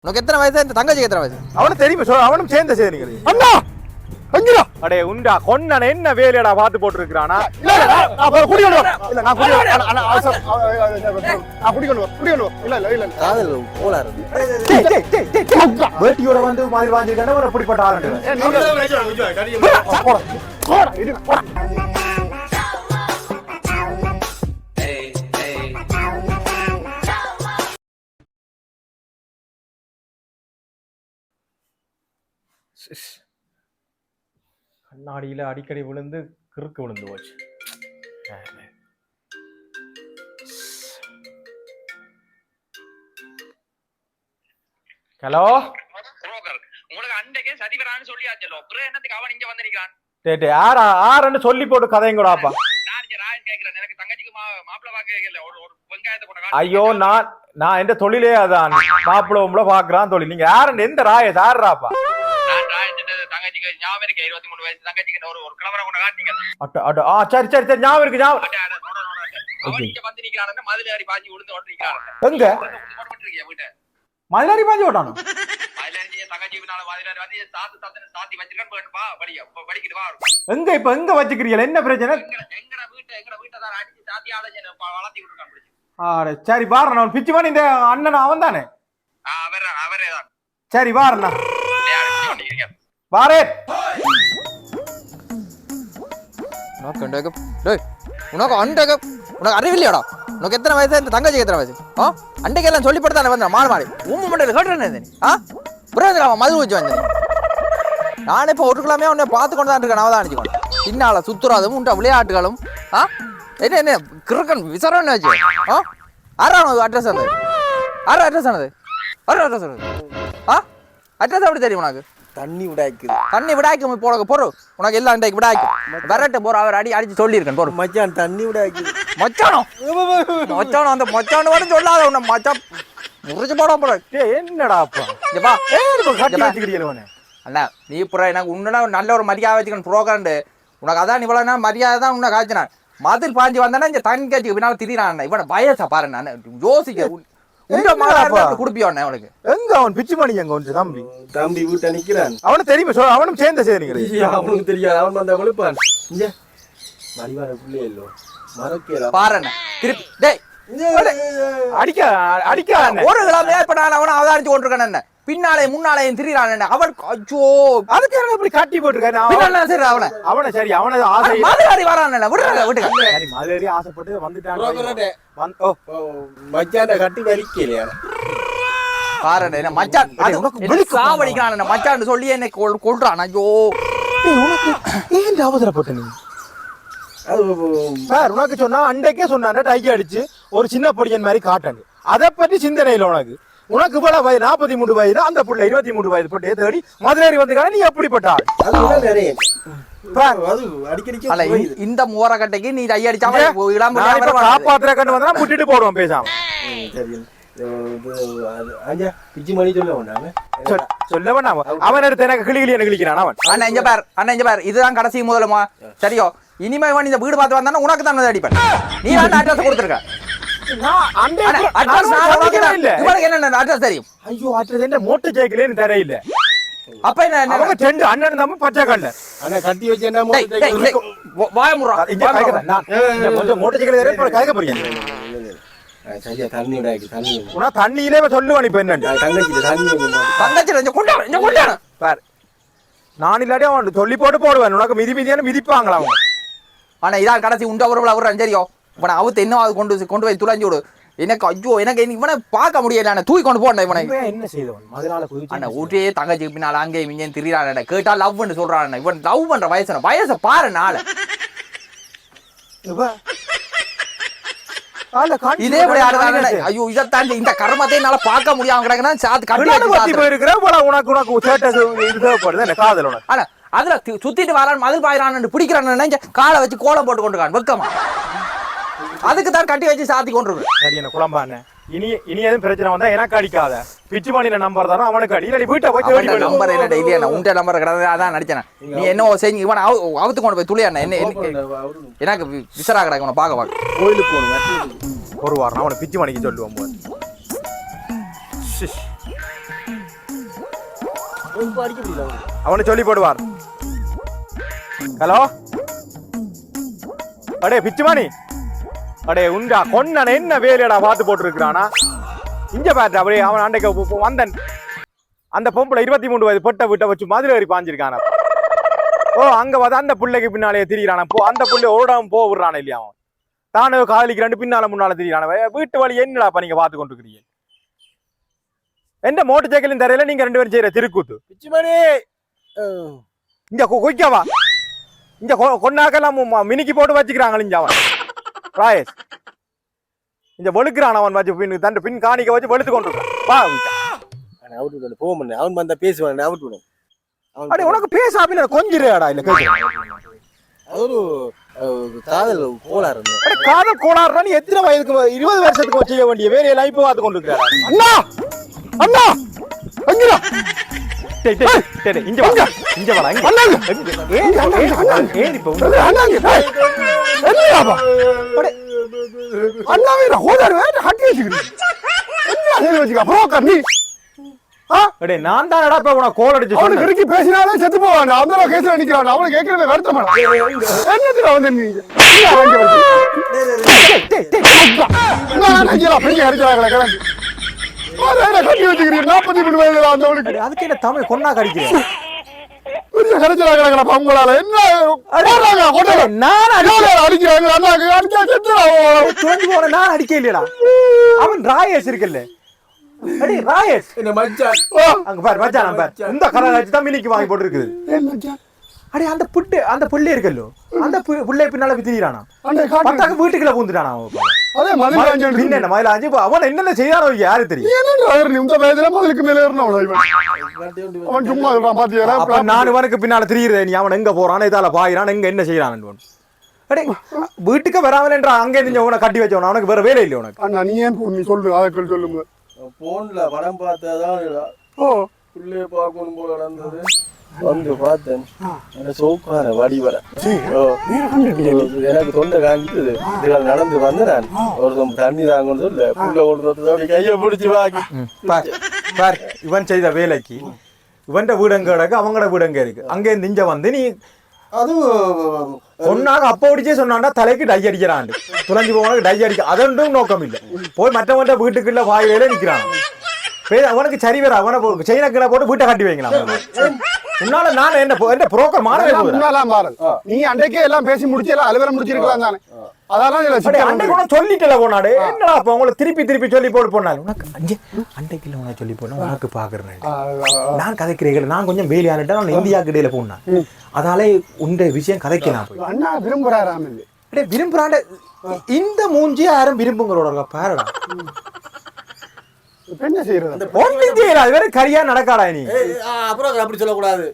உனக்கு எத்தனை வயசு இந்த தங்கச்சிக்கு எத்தனை வயசு அவனும் தெரியுமா அவனும் சேர்ந்த சரிங்க அண்ணா அங்கடா அடே உண்டா கொன்னன என்ன வேலையடா பார்த்து போட்டுருக்கானா இல்ல நான் குடிக்கணும் இல்ல நான் குடிக்கணும் நான் குடிக்கணும் இல்ல காதல் கோளாறு வேட்டியோட வந்து மாதிரி வாங்கிருக்கானே ஒரு அப்படிப்பட்ட ஆளுங்க கண்ணாடியில அடிக்கடி விழுந்து கிறுக்கு விழுந்து போச்சு. ஹலோ உங்களுக்கு அன்றைக்கே சதிவரான்னு சொல்லியாச்சலோ அப்புறம் என்னத்துக்கு அவன் இங்க வந்து நிக்கிறான் டேய் ஆறன்னு சொல்லி போட்டு கதைங்கடாப்பா. நான் இங்க ராயன் கேக்குறேன் எனக்கு தங்கச்சிக்கு மாப்பிள பாக்க கேக்கல ஒரு வெங்காயத்தை கொண்டு ஐயோ நான் எந்த தொழிலே அதான் மாப்பிள பாக்குறான் தொழில். நீங்க யாருன்னு எந்த ராய சாடுறாப்பா? நான் ராயன் தங்கச்சிக்கு ஞாபகம் இருக்கு 23 வயசு தங்கச்சிக்கு ஒரு கிளவரை கொண்டு காட்டிங்க. சரி சரி சரி ஞாபகம் இருக்கு ஞாபகம். அவன் இங்க வந்து நிக்கிறான் மதுரை பாஞ்சி விழுந்து ஓட்டு நிக்கிறான். எங்க மதுரை பாஞ்சி ஓட்டானோ? எங்க இப்ப எங்க வச்சுக்கிறீங்க? என்ன பிரச்சனை? சரி பாரு பிச்சு பண்ணி இந்த அண்ணன் அவன் தானே? சரி பாருண்ணா பாரு. உனக்கு அண்டைக்கு உனக்கு அறிவில்லையாடா? உனக்கு எத்தனை வயசு இந்த தங்கச்சிக்கு எத்தனை வயசு? அண்டைக்கெல்லாம் சொல்லி படுத்தானே வந்தேன் மாடு மாடி உம்ம மண்டையில் கேட்டுறேன். புரியுது மது வச்சு வந்தேன் நானே இப்போ ஒட்டுக்கலாமே உன்னை பார்த்து கொண்டு தான் இருக்கேன். நான் தான் அனுப்பிக்கணும் பின்னால சுத்துறாதும் உண்ட விளையாட்டுகளும் என்ன என்ன கிறுக்கன் விசாரணை வச்சு ஆறாம் அட்ரஸ் ஆனது ஆறு அட்ரஸ் ஆனது ஒரு அட்ரஸ் ஆனது அட்ரஸ் எப்படி தெரியும் உனக்கு? தண்ணி விடாய்க்கு போட போற உனக்கு எல்லாம் இன்றைக்கு விடாய்க்கு விரட்டு போற அவர் அடிச்சு சொல்லியிருக்கேன் போற மச்சான் தண்ணி விடாய்க்கு மச்சானோ அந்த மச்சானு வரும் சொல்லாத உன்னை மச்சான் முறிச்சு போட போற. என்னடாப்பா அண்ணா நீ புற எனக்கு உன்னா நல்ல ஒரு மரியாதை வச்சுக்கணும் ப்ரோக்ராண்டு உனக்கு அதான் இவ்வளோ மரியாதை தான் உன்னை காய்ச்சினான் மதில் பாஞ்சு வந்தானே இந்த தண்ணி காய்ச்சி பின்னால் திரிறான் இவனை வயசா பாரு நான் யோசிக்க குடுப்பியோண்ணே அவனுக்கு எங்க அவன் பிச்சு பண்ணி எங்க ஒன்று தம்பி வீட்டை நிக்கிறான். அவனும் தெரியுமா அவனும் சேர்ந்த சரிங்க அவனுக்கு தெரியாது அவன் வந்தா கொழுப்பான் மரிவாத பிள்ளை இல்லோ மறக்கல பாருண்ணே திருப்பி டேய் அடிக்க ஒரு கிலோ ஏற்பட அவனை அவதானிச்சு கொண்டிருக்கான் பின்னாலே முன்னாலே திரிறான் அவன் அச்சோ அதுக்கு இப்படி கட்டி போட்டுருக்காரு சரி அவனை சரி அவனது ஆசை மதுரை வரான் விட்டுருக்க மதுரை ஆசைப்பட்டு வந்துட்டான் மச்சான கட்டி வலிக்கலையா பாருண்ணே மச்சான் சாவடிக்கிறான் மச்சான் சொல்லி என்னை கொள்றான். ஐயோ ஏன் அவசரப்பட்ட நீ சார் உனக்கு சொன்னா அண்டைக்கே சொன்னான் டைக்கு அடிச்சு ஒரு சின்ன பொடியன் மாதிரி காட்டாங்க அதை பற்றி சிந்தனையில் உனக்கு இவ்வளவு வயது 43 வயது அந்த புள்ள 23 வயது போட்டு தேடி மதுரை வந்துக்கான நீ எப்படிப்பட்ட இந்த மோரக்கட்டைக்கு நீ ஐ அடிச்சா காப்பாத்துற கண்டு வந்தா முட்டிட்டு போடுவோம் பேசாம சொல்ல வேணாம் அவன் எடுத்து எனக்கு கிளிகிளி என்ன கிளிக்கிறான் அவன். அண்ணா இங்க பார் இதுதான் கடைசி முதலமா சரியோ இனிமே இந்த வீடு பார்த்து வந்தானே உனக்கு தான் அடிப்பேன். நீ அட்ரஸ் கொடுத்துருக்க மோட்டர் சைக்கிள் தெரியல அப்ப என்ன அண்ணன் தம்பி பச்சை கல்ல கட்டி வச்சு மோட்டர் சைக்கிள் தண்ணியிலே சொல்லுவான் இப்ப என்ன நான் இல்லாட்டி அவன் சொல்லி போட்டு போடுவேன் உனக்கு மிதியான மிதிப்பாங்களா அவங்க. ஆனா இதான் கடைசி உண்ட ஒரு அவரு சரியோ இவனை அவுத்து என்ன கொண்டு போய் துளைஞ்சு விடு எனக்கு ஐயோ எனக்கு இவனை பார்க்க முடியல தூக்கி கொண்டு போனேன் இவனை என்ன செய்தவன் ஊட்டே தங்கச்சிக்கு பின்னால அங்கே இங்கே திரியான் கேட்டா லவ்னு சொல்றான் இவன் லவ் பண்ற வயசை பாரு நாள இதே ஐயோ இதைத்தான் இந்த கர்மத்தை என்னால பார்க்க முடியாம கிடக்குன்னா சாத்து கட்டி போயிருக்கிற உனக்கு காதல் ஆனா அதுல சுத்திட்டு வரான் மதில் பாயிரான்னு பிடிக்கிறான் காலை வச்சு கோலம் போட்டு கொண்டு வெக்கமா அதுக்கு தான் கட்டி வச்சு சாத்தி கொண்டு சரி என்ன குழம்பான இனி எதுவும் பிரச்சனை வந்தா எனக்கு அடிக்காத பிச்சு பண்ணி நம்பர் தானே அவனுக்கு அடி இல்லை வீட்டை போய் நம்பர் என்ன டெய்லி உண்ட நம்பர் கிடையாது அதான் நடிச்சேன் நீ என்ன செஞ்சு இவன் அவுத்து கொண்டு போய் துளியா என்ன எனக்கு விசரா கிடக்கு உன பார்க்க கோயிலுக்கு போகணும் ஒரு வாரம் அவனை பிச்சு மணிக்கு சொல்லுவோம். அவனை சொல்லி போடுவார். ஹலோ அடே பிச்சுமானி, அடே உண்டா கொன்னன் என்ன வேலையடா பார்த்து போட்டுருக்கிறானா? இங்க பாரு அப்படியே அவன் அன்றைக்கு வந்தன் அந்த பொம்பளை 23 வயது பொட்டை விட்ட வச்சு மதுரை ஏறி பாஞ்சிருக்கானா. ஓ அங்க வந்து அந்த பிள்ளைக்கு பின்னாலே திரியிறானா. போ அந்த பிள்ளை ஓடாம போ விடுறான இல்லையா? அவன் தானே காதலிக்கிறான் பின்னால முன்னால திரியிறான. வீட்டு வழி என்னடாப்பா நீங்க பார்த்து கொண்டு இருக்கிறீங்க? எந்த மோட்டர் சைக்கிளின் தரையில நீங்க 2 பேரும் செய்யற திருக்கூத்து. பிச்சுமணி இங்க கொய்க்கவா, இங்க கொன்னாக்கெல்லாம் மினிக்கி போட்டு வச்சுக்கிறாங்க. இங்க அவன் ராயேஷ் இங்க வெளுக்கிறான். அவன் வச்சு பின் தண்டு பின் காணிக்க வச்சு வெளுத்து கொண்டு வா. அவன் வந்தா பேசுவான். அடே உனக்கு பேச அப்படின்னு கொஞ்சிரேடா இல்ல காதல் கோளாறு. காதல் கோளாறுனா நீ எத்தனை வயதுக்கு 20 வருஷத்துக்கு செய்ய வேண்டிய வேலையெல்லாம் இப்ப பார்த்து கொண்டு இருக்கிறார். அண்ணா அண்ணா அங்கடா இங்க வாங்க இங்க வாடா இங்க அண்ணாவே ஹோதாரு ஹட்டி வச்சுக்கிறீங்க. என்ன வச்சுக்க புரோக்கர் நீ? அடே நான் தானடா இப்ப உன கோல் அடிச்சு அவனுக்கு இறுக்கி பேசினாலே செத்து போவான். அந்த கேஸ்ல நிக்கிறான். அவனுக்கு கேட்கறத வருத்தமாடா. என்னத்துல வந்து நீ பெரிய அடிக்கிறாங்களே கணக்கு. கட்டி வச்சுக்கிறீங்க 43 வயதுல வந்தவனுக்கு. அதுக்கு என்ன தமிழ் கொன்னா கடிக்கிறேன். உங்களால என்ன அடிக்கிறாங்க? நான் அடிக்க இல்லையடா. அவன் ராயேஷ் இருக்குல்ல, அடி ராயேஷ் என்ன மச்சான் அங்க பாரு மச்சான் பாரு. இந்த கலர் வச்சு தான் மினிக்கு வாங்கி போட்டு இருக்குது. அடே அந்த புட்டு அந்த புள்ளே இருக்கல்லோ, அந்த புள்ளை பின்னால திரியிறானா. பத்தாக்க வீட்டுக்குள்ள பூந்துட்டானா. அதே மதுரை என்ன மயில அஞ்சு அவன் என்னென்ன செய்யறானோ யாரு தெரியும். இந்த வயதுல முதலுக்கு மேல ஏறணும். அவன் சும்மா சொல்றான் பாத்தியா? நான் இவனுக்கு பின்னால திரியிறேன். நீ அவன் எங்க போறான், இதால பாயிறான், எங்க என்ன செய்யறான். அடே வீட்டுக்கு வராமல் என்றா அங்கே நீங்க உன கட்டி வச்சவன. அவனுக்கு வேற வேலை இல்லை உனக்கு. அண்ணா நீ ஏன் நீ சொல்லு அதை சொல்லுங்க. போன்ல படம் பார்த்ததான் பிள்ளைய பார்க்கணும் போல நடந்தது. வந்து பார்த்தேன் சோக்கார வடிவர எனக்கு தொண்டை காஞ்சிட்டு இதுல நடந்து வந்து நான் ஒரு தண்ணி தாங்கன்னு சொல்ல புள்ள கொண்டு கையை பிடிச்சி வாங்கி பார். இவன் செய்த வேலைக்கு இவன் வீடு எங்க கிடக்கு, அவங்களோட வீடு எங்க இருக்கு. அங்கே நிஞ்ச வந்து நீ அது சொன்னாங்க அப்ப அடிச்சே சொன்னாண்டா தலைக்கு டை அடிக்கிறான். துளைஞ்சு போவனுக்கு டை அடிக்க அதொன்றும் நோக்கம் இல்லை. போய் மற்றவன்ட வீட்டுக்குள்ள வாயில நிக்கிறான். அவனுக்கு சரி வேற அவனை செயின கீழே போட்டு வீட்டை கட்டி வைக்கலாம். உன்னால நான் என்ன புரோக்கர் மாறவே நீ அன்றைக்கே எல்லாம் பேசி முடிச்சு எல்லாம் அலுவலம் முடிச்சிருக்கலாம் தானே. அதெல்லாம் சொல்லிட்டு போனாடு. என்னடா அப்ப உங்களை திருப்பி திருப்பி சொல்லி போட்டு போனாலும் உனக்கு அன்றைக்கு உனக்கு சொல்லி போனா உனக்கு பாக்குறேன். நான் கதைக்கிறேன். நான் கொஞ்சம் வேலையானிட்டா நான் இந்தியாவுக்கு இடையில போனேன். அதால உண்ட விஷயம் கதைக்கலாம். அண்ணா விரும்புறாராம். விரும்புறாண்ட இந்த மூஞ்சி யாரும் விரும்புங்களோட பாருடா. என்ன செய்யறது? கரியா நடக்காடா நீ. அப்புறம் அப்படி சொல்லக்கூடாது.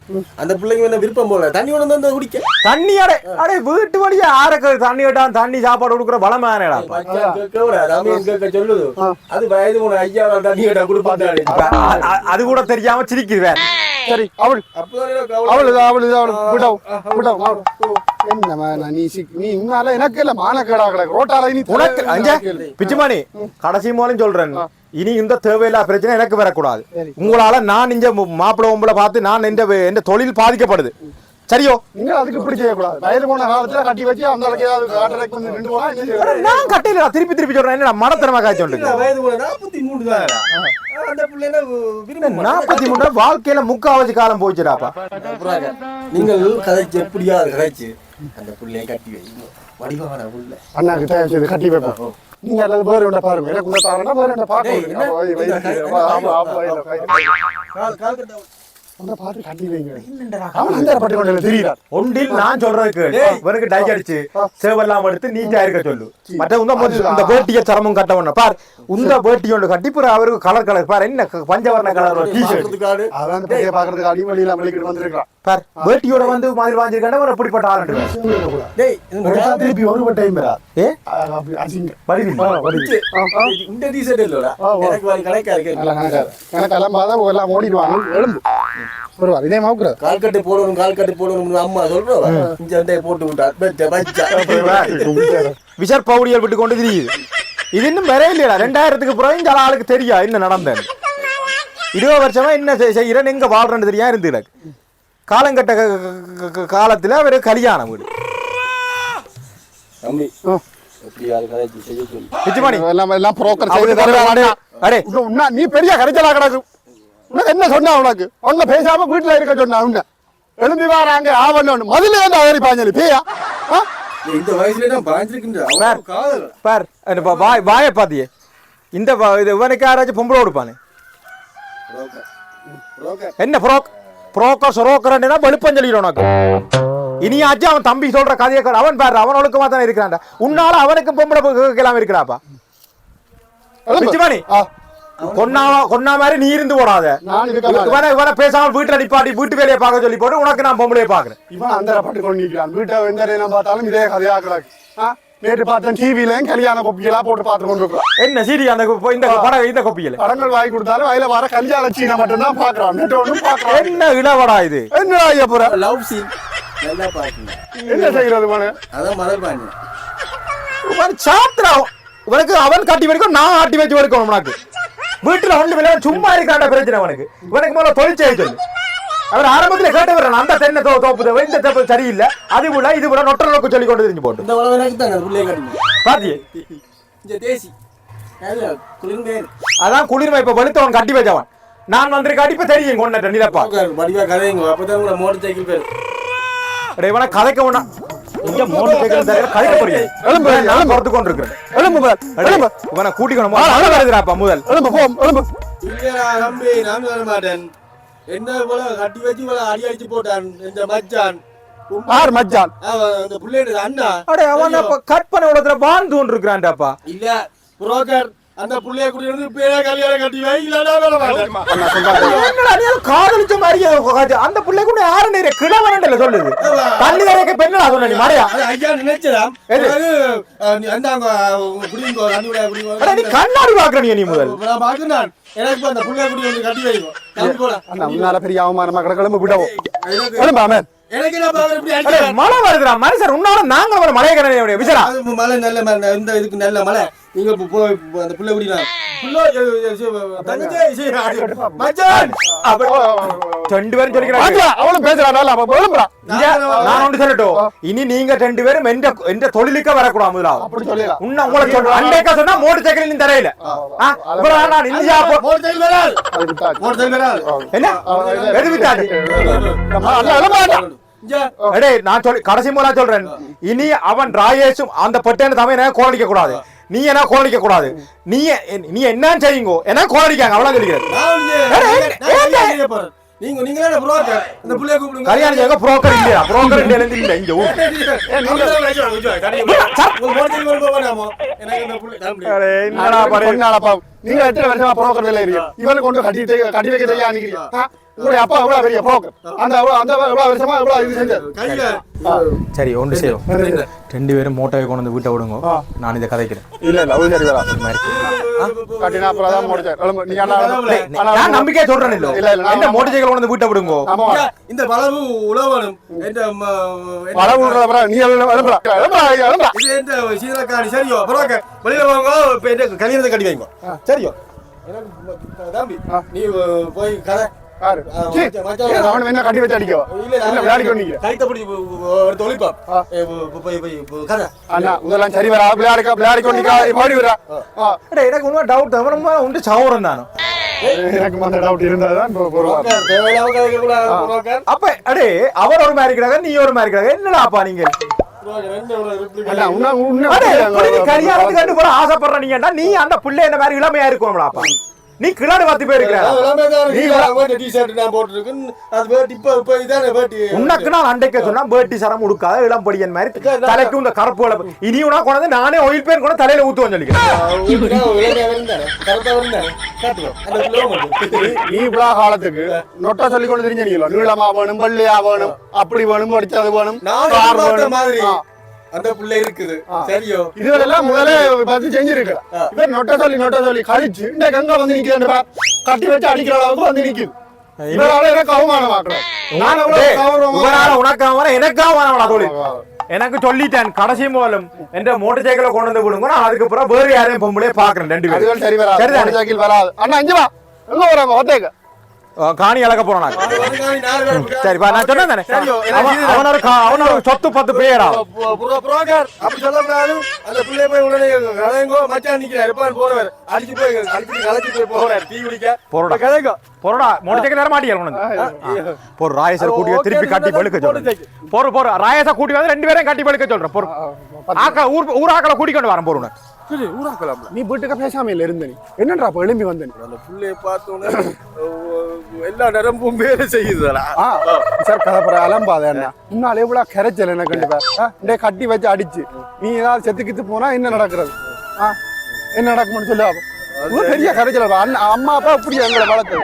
அந்த பிள்ளைங்க என்ன விருப்பம் போல தண்ணி கொண்டு குடிக்க தண்ணி அடே வீட்டு வழியா ஆறக்கு தண்ணி கேட்டான். தண்ணி சாப்பாடு கொடுக்குற பலமானடா. சொல்லுது அது வயது உன ஐயா தண்ணி கேட்டா கொடுப்பாரு. அது கூட தெரியாம சிரிக்குது. சரி அவள் நீ உன்னால எனக்கு இல்ல மானக்கேடா கிடக்கு ரோட்டால. பிச்சுமானி கடைசி மூலம் சொல்றேன். இனி இந்த தேவையில்லா பிரச்சனை எனக்கு வரக்கூடாது. உங்களால நான் இங்க மாப்பிள்ளை உங்களை பார்த்து நான் எந்த தொழில் பாதிக்கப்படுது. சரியோ? நீங்க அதுக்கு இப்படி செய்யக்கூடாது. வயது போன காலத்துல கட்டி வச்சு அந்த நான் கட்டையில திருப்பி திருப்பி சொல்றேன். என்ன மனத்தனமா காய்ச்சி வயது 43 தான். அந்த பிள்ளைங்க 43 வாழ்க்கையில முக்காவாசி காலம் போச்சுடாப்பா. நீங்கள் கதைச்சு எப்படியாவது கதைச்சு அந்த பிள்ளைய கட்டி வைங்க. வடிவான புள்ள அண்ணாக்கு தயவு செய்து கட்டி வைப்போம். நீங்க அல்லது வேற ஒன்றை பாருங்க. எனக்கு உள்ள தாரண்டா வேற ஒன்றை பார்க்க பாட்டு கட்டி வைங்க. ஒன்றில் நான் சொல்றதுக்கு இவனுக்கு டை அடிச்சு சேவெல்லாம் எடுத்து நீட்டா இருக்க சொல்லு. மற்ற இந்த வேட்டிய சரமும் கட்டவன பார். இந்த வேட்டி ஒன்று கட்டி பிற அவருக்கு கலர் கலர் பார். என்ன பஞ்சவர்ண கலர் டிஷர்ட் அதான் பாக்குறதுக்கு அடிமொழியில வெளிக்கிட்டு வந்திருக்கான். பார் வேட்டியோட வந்து மாதிரி வாங்கிருக்கான ஒரு அப்படிப்பட்ட ஆளுங்க. திருப்பி ஒரு டைம் இந்த டிஷர்ட் இல்லடா எனக்கு வாங்கி கணக்கா இருக்கு. கணக்கு எல்லாம் எல்லாம் ஓடிடுவாங்க. எலும்பு இதே மாவுக்குற கால் கட்டு போடணும் அம்மா சொல்றா. இந்த போட்டு விட்டா விஷர் பவுடியல் விட்டு கொண்டு தெரியுது. இது இன்னும் வரைய இல்லையா? 2000க்கு பிறகு இந்த ஆளுக்கு தெரியா என்ன நடந்தேன். 20 வருஷமா என்ன செய்யறேன்னு எங்க வாழ்றேன்னு தெரியா இருந்து எனக்கு காலங்கட்ட காலத்துல அவரு கல்யாணம் வீடு தம்பி எப்படி அது கதைச்சு செய்ய சொல்லி பிச்சுமணி எல்லாம் புரோக்கர் அவரு செய்து தருவாரு. அடே நீ பெரிய கரைச்சலா கிடக்கு உனக்கு என்ன சொன்னா உனக்கு அவங்க பேசாம வீட்டுல இருக்க சொன்னா உன்ன எழும்பி வாராங்க ஆவணும் முதல்ல ஏன் அவரி பாஞ்சலி பேயா இந்த வயசுல தான் பாஞ்சிருக்கின்ற காதல் பார் வாய பாத்தியே இந்த இவனுக்கு யாராச்சும் பொம்பளை கொடுப்பானு என்ன புரோக்கர் சொரோக்கர்னா வெளுப்பம் சொல்லிடும் உனக்கு இனியாச்சும் அவன் தம்பி சொல்ற கதையை அவன் பாரு அவன் ஒழுக்கமா தானே இருக்கிறான்டா உன்னால அவனுக்கு பொம்பளை கேட்கலாம் இருக்கிறாப்பா பிச்சுமணி கொன்னா மாதிரி நீ இருந்து போடாத இவனை பேசாம வீட்டுல நிப்பாட்டி வீட்டு வேலையை பார்க்க சொல்லி போட்டு உனக்கு நான் பொம்பளையை பாக்குறேன் இவன் அந்த பட்டு கொண்டு நிற்கிறான் வீட்டை எந்த நேரம் பார்த்தாலும் இதே கதையா கிடக்கு நேற்று பார்த்தேன் டிவிலையும் கல்யாண கொப்பிகளா போட்டு பார்த்து கொண்டு இருக்கிறோம் என்ன சீரி அந்த இந்த படம் இந்த கொப்பியல படங்கள் வாங்கி கொடுத்தாலும் வயல வர கல்யாண சீனை மட்டும்தான் பாக்குறான் பாக்குறான் என்ன இளவடா இது என்னடா ஐயா போற லவ் சீன் நல்லா பாக்குங்க என்ன செய்யறது மனு அதான் மதர் பாஞ்சு சாத்திரா உனக்கு அவன் கட்டி வரைக்கும் நான் ஆட்டி வச்சு வரைக்கும் உனக்கு வீட்டுல ஒண்ணு விளையாட சும்மா இருக்காண்ட பிரச்சனை அவனுக்கு இவனுக்கு மேல தொழிற்செய்ய சொல்லு அவர் ஆரம்பத்துல கேட்டவர் அந்த தென்னை தோப்புதவ இந்த தப்பு சரியில்லை அது கூட இது கூட நொட்ட நோக்கு சொல்லி கொண்டு தெரிஞ்சு போட்டு இந்த உலகம் எனக்கு தாங்க புள்ளைய கட்டுங்க பாத்தியே இந்த தேசி குளிர்ந்தேன் அதான் குளிர்மை இப்ப வெளுத்தவன் கட்டி வச்சவன் நான் வந்திருக்க அடிப்ப தெரியும் கொண்டேன் நிலப்பா வடிவா கதைங்க அப்பதான் கூட மோட்டர் சைக்கிள் பேர் அடே இவனை கதைக்க வேணா இங்க மோட்டர் சைக்கிள் தர கதைக்க போறீங்க நான் பொறுத்து கொண்டு இருக்கிறேன் இவனை கூட்டிக்கணும் வருதுடாப்பா முதல் இல்லடா தம்பி நான் வர மாட்டேன் என்ன போல கட்டி வச்சு போல அடி அடிச்சு போட்டான் இந்த மச்சான் யார் மச்சான் அந்த புள்ளையோட அண்ணா அடே அவன் அப்ப கற்பனை உலகத்துல வாழ்ந்து கொண்டு இருக்கிறான்டாப்பா இல்ல புரோக்கர் அந்த புள்ளைய குடி இருந்து பேர கல்யாணம் கட்டி வை இல்லடா காதலிச்ச மாதிரியே அந்த பிள்ளை கூட யாரு நேர கிழவன் சொல்லுது தண்ணி வரைக்க பெண்ணா சொன்ன நீ மறையா ஐயா நினைச்சதாம் அந்த குடிங்கோ நீ கண்ணாடி பாக்குற நீ முதல் நான் பாக்குறேன் எனக்கு அந்த புள்ளைய குடி வந்து கட்டி வைங்க உன்னால பெரிய அவமானமா கிடக்கலும் விடவும் எனக்கு என்ன பாக்குற இப்படி அடிச்சு மழை வருதுடா மனுஷன் உன்னால நாங்க அவன மழைய கரைய விசரா மழை நல்ல மழை இந்த இதுக்கு நல்ல மழை நீங்க அந்த புள்ள குடிலாம் ரெண்டு பேரும் சொல்லிக்கிறாங்க அவளும் பேசுறான் நான் ஒன்று சொல்லட்டும் இனி நீங்க ரெண்டு பேரும் எந்த தொழிலுக்க வரக்கூடாது முதலாவது அப்படி சொல்லலாம் உன்ன உங்களை சொல்றேன் அண்டேக்கா சொன்னா மோட்டர் சைக்கிள் நீ தரையில நான் இந்தியா என்ன எது விட்டாது அடே நான் சொல்லி கடைசி முறை சொல்றேன் இனி அவன் ராயேஷும் அந்த பட்டேன்னு தமிழ் என்ன கோலடிக்க கூடாது நீ என்ன கோலடிக்க கூடாது நீ என்ன செய்யுங்கோ என்ன கோலடிக்காங்க அவ்வளவு சொல்லிக்கிறேன் நீங்களே புரோக்கர் இந்த புள்ளைய கூப்பிடுங்க கல்யாணம் செய்ய புரோக்கர் இல்லையா புரோக்கர் இருந்து இல்ல இங்க நீங்க எத்தனை வருஷமா புரோக்கர் வேலை இருக்கு இவனுக்கு கொண்டு கட்டி வைக்க தெரியா நிக்கிறீங்க உங்களுடைய அப்பா எவ்வளவு பெரிய புரோக்கர் அந்த எவ்வளவு வருஷமா எவ்வளவு இது செஞ்சாரு சரி ஒன்று செய்யும் ரெண்டு பேரும் மோட்டோவை கொண்டு வந்து வீட்டை விடுங்க நான் இதை கதைக்கிறேன் இல்ல அது சரி வரா கட்டினா அப்புறம் தான் முடிச்சேன் நான் நம்பிக்கையா சொல்றேன் இல்ல என்ன மோட்டர் சைக்கிள் கொண்டு வந்து வீட்டை விடுங்க இந்த வளவு உழவனும் நீ இது எந்த சீதக்காரி சரியோ புரோக்கர் வெளியில வாங்க இப்ப என்ன கல்யாணத்தை கட்டி வைங்க சரியோ தம்பி நீ போய் கதை என்ன கட்டி வச்சு அடிக்கோ இதெல்லாம் சரி வரா விளையாடி எனக்கு உண்மை டவுட் உண்டு சவுரம் தானோ எனக்கு அந்த டவுட் இருந்தாதான் அப்ப அடே அவர் ஒரு மாதிரி இருக்கிறாங்க நீ ஒரு மாதிரி இருக்கிறாங்க என்னடாப்பா நீங்க கல்யாணத்துக்கு கண்டு போல ஆசைப்படுற நீங்கடா நீ அந்த பிள்ளை என்ன மாதிரி இளமையா இருக்கும்டாப்பா நீ கிளாடு வாத்தி போயிருக்க உனக்கு நான் அண்டைக்க சொன்னா பேட்டி சரம் உடுக்காத இளம் பொடியன் மாதிரி தலைக்கு இந்த கருப்பு இனி உனா கொண்டு நானே ஒயில் பேன் கூட தலையில ஊத்துவேன் நீ இவ்வளவு காலத்துக்கு நொட்டா சொல்லி கொண்டு தெரிஞ்சீங்களோ நீளமா வேணும் பள்ளியா வேணும் அப்படி வேணும் படிச்சது வேணும் மாதிரி அந்த பிள்ளை இருக்குது சரியோ இதெல்லாம் முதல்ல பார்த்து செஞ்சிருக்கு இவர் நொட்ட சொல்லி கழிச்சு இந்த கங்கா வந்து நிக்கிறது கட்டி வச்சு அடிக்கிற அளவுக்கு வந்து நிக்குது இதனால எனக்கு அவமானமாக்குறேன் எனக்கு சொல்லிட்டேன் கடைசி மூலம் என்ற மோட்டர் சைக்கிளை கொண்டு வந்து விடுங்க நான் அதுக்கப்புறம் வேறு யாரையும் பொம்பளே பாக்குறேன் ரெண்டு பேரும் சரி வராது அண்ணா இங்க வா எங்க வராங்க ஒத்தேக்க காணி இழக்க போறான் சரிப்பா நான் சொன்னேன் தானே சரியோ, அவனோட சொத்து பத்து பேரா புரோக்கர் அப்படி சொல்லக்கூடாது. அந்த பிள்ளை போய் உடனே கதைங்கோ மச்சான் நிக்கிறார் இருப்பான் போறவர் அடிச்சு போய் கலச்சி போய் போறார் டீ குடிக்க போறடா கதைங்கோ போறடா முடிச்சக்க நேரம் மாட்டியா போற ராயசர் கூட்டி திருப்பி கட்டி பழுக்க சொல்றேன் போற ராயசா கூட்டி வந்து 2 பேரையும் கட்டி பழுக்க சொல்றேன் போற ஆக்கள ஊர் ஆக்களை கூட்டி கொண்டு வரேன் போறேன் சரி ஊராக்கலாம். நீ வீட்டுக்கு பேசாம இல்ல இருந்த நீ என்னடா அப்ப எழும்பி வந்த நீ அந்த பிள்ளைய பார்த்தோன்னே எல்லா நரம்பும் வேலை செய்யுதுடா. சார் கதைப்புற அலம்பாத என்ன முன்னால எவ்வளவு கரைச்சல் என்ன கண்டிப்பா இந்த கட்டி வச்சு அடிச்சு நீ ஏதாவது செத்து கித்து போனா என்ன நடக்கிறது என்ன நடக்கும்னு சொல்லு பெரிய கரைச்சல் அம்மா அப்பா இப்படி எங்களை வளர்த்து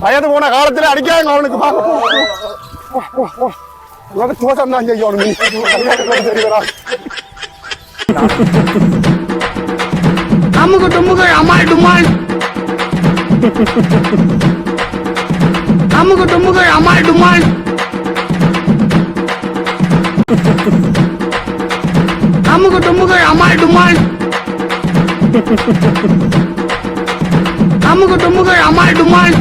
வயது போன காலத்துல அடிக்காங்க அவனுக்கு தோசம் தான் செய்யும் அமுகு டுமுகு அமால் டுமால் அமுகு டுமுகு அமால் டுமால் அமுகு டுமுகு அமால் டுமால் அமுகு டுமுகு அமால் டுமால்